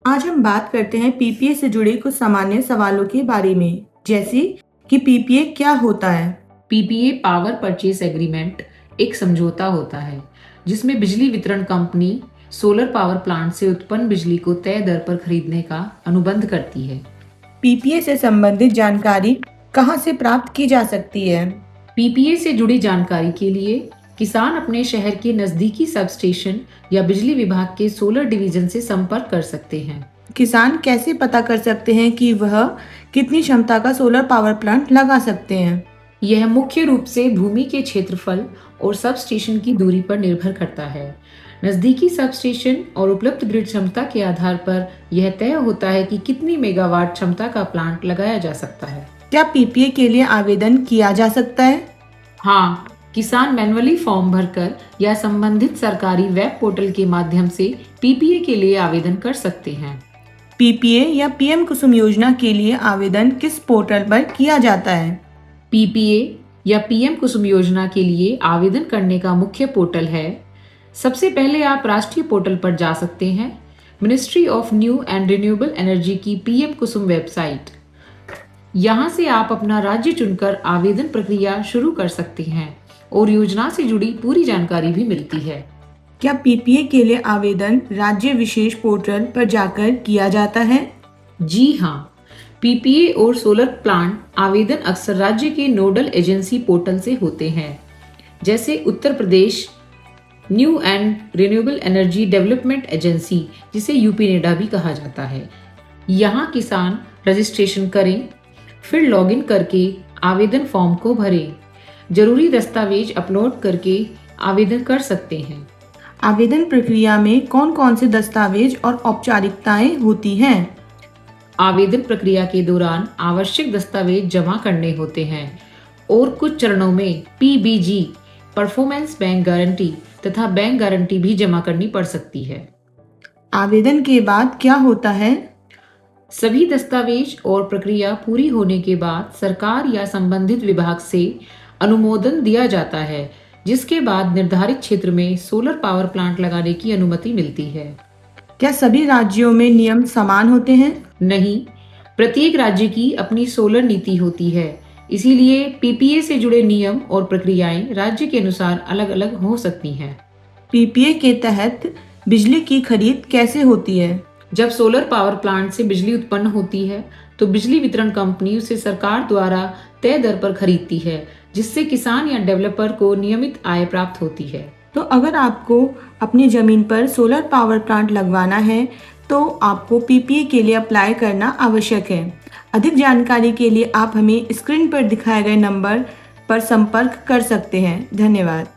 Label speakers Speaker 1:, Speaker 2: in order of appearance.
Speaker 1: आज हम बात करते हैं पीपीए से जुड़े कुछ सामान्य सवालों के बारे में, जैसे कि पीपीए क्या होता है।
Speaker 2: पीपीए पावर परचेज एग्रीमेंट एक समझौता होता है जिसमें बिजली वितरण कंपनी सोलर पावर प्लांट से उत्पन्न बिजली को तय दर पर खरीदने का अनुबंध करती है।
Speaker 1: पीपीए से संबंधित जानकारी कहाँ से प्राप्त की जा सकती है?
Speaker 2: पीपीए से जुड़ी जानकारी के लिए किसान अपने शहर के नजदीकी सब स्टेशन या बिजली विभाग के सोलर डिवीजन से संपर्क कर सकते हैं।
Speaker 1: किसान कैसे पता कर सकते हैं कि वह कितनी क्षमता का सोलर पावर प्लांट लगा सकते हैं?
Speaker 2: यह मुख्य रूप से भूमि के क्षेत्रफल और सब स्टेशन की दूरी पर निर्भर करता है। नजदीकी सब स्टेशन और उपलब्ध ग्रिड क्षमता के आधार पर यह तय होता है कि कितनी मेगावाट क्षमता का प्लांट लगाया जा सकता है।
Speaker 1: क्या पीपीए के लिए आवेदन किया जा सकता है?
Speaker 2: हाँ, किसान मैन्युअली फॉर्म भरकर या संबंधित सरकारी वेब पोर्टल के माध्यम से पीपीए के लिए आवेदन कर सकते हैं।
Speaker 1: पीपीए या पीएम कुसुम योजना के लिए आवेदन किस पोर्टल पर किया जाता है?
Speaker 2: पीपीए या पीएम कुसुम योजना के लिए आवेदन करने का मुख्य पोर्टल है। सबसे पहले आप राष्ट्रीय पोर्टल पर जा सकते हैं, ministry of new and renewable energy की पीएम कुसुम वेबसाइट। यहाँ से आप अपना राज्य चुनकर आवेदन प्रक्रिया शुरू कर सकते हैं और योजना से जुड़ी पूरी जानकारी भी मिलती है।
Speaker 1: क्या पीपीए के लिए आवेदन राज्य विशेष पोर्टल पर जाकर किया जाता है?
Speaker 2: जी हाँ, पीपीए और सोलर प्लांट आवेदन अक्सर राज्य के नोडल एजेंसी पोर्टल से होते हैं, जैसे Uttar Pradesh new and renewable energy development agency, जिसे यूपी नेडा भी कहा जाता है। यहाँ किसान रजिस्ट्रेशन करें, फिर लॉगिन करके आवेदन फॉर्म को भरें। जरूरी दस्तावेज अपलोड करके आवेदन कर सकते हैं।
Speaker 1: आवेदन प्रक्रिया में कौन कौन से दस्तावेज और औपचारिकताएं होती हैं?
Speaker 2: आवेदन प्रक्रिया के दौरान आवश्यक दस्तावेज जमा करने होते हैं और कुछ चरणों में पीबीजी परफॉर्मेंस बैंक गारंटी तथा बैंक गारंटी भी जमा करनी पड़ सकती है।
Speaker 1: आवेदन के बाद क्या होता है?
Speaker 2: सभी दस्तावेज और प्रक्रिया पूरी होने के बाद सरकार या संबंधित विभाग से अनुमोदन दिया जाता है, जिसके बाद निर्धारित क्षेत्र में सोलर पावर प्लांट लगाने की अनुमति मिलती है।
Speaker 1: क्या सभी राज्यों में नियम समान होते हैं?
Speaker 2: नहीं, प्रत्येक राज्य की अपनी सोलर नीति होती है, इसीलिए पीपीए से जुड़े नियम और प्रक्रियाएं राज्य के अनुसार अलग अलग हो सकती हैं।
Speaker 1: पीपीए के तहत बिजली की खरीद कैसे होती है?
Speaker 2: जब सोलर पावर प्लांट से बिजली उत्पन्न होती है तो बिजली वितरण कंपनी उसे सरकार द्वारा तय दर पर खरीदती है, जिससे किसान या डेवलपर को नियमित आय प्राप्त होती है।
Speaker 1: तो अगर आपको अपनी जमीन पर सोलर पावर प्लांट लगवाना है तो आपको पीपीए के लिए अप्लाई करना आवश्यक है। अधिक जानकारी के लिए आप हमें स्क्रीन पर दिखाए गए नंबर पर संपर्क कर सकते हैं। धन्यवाद।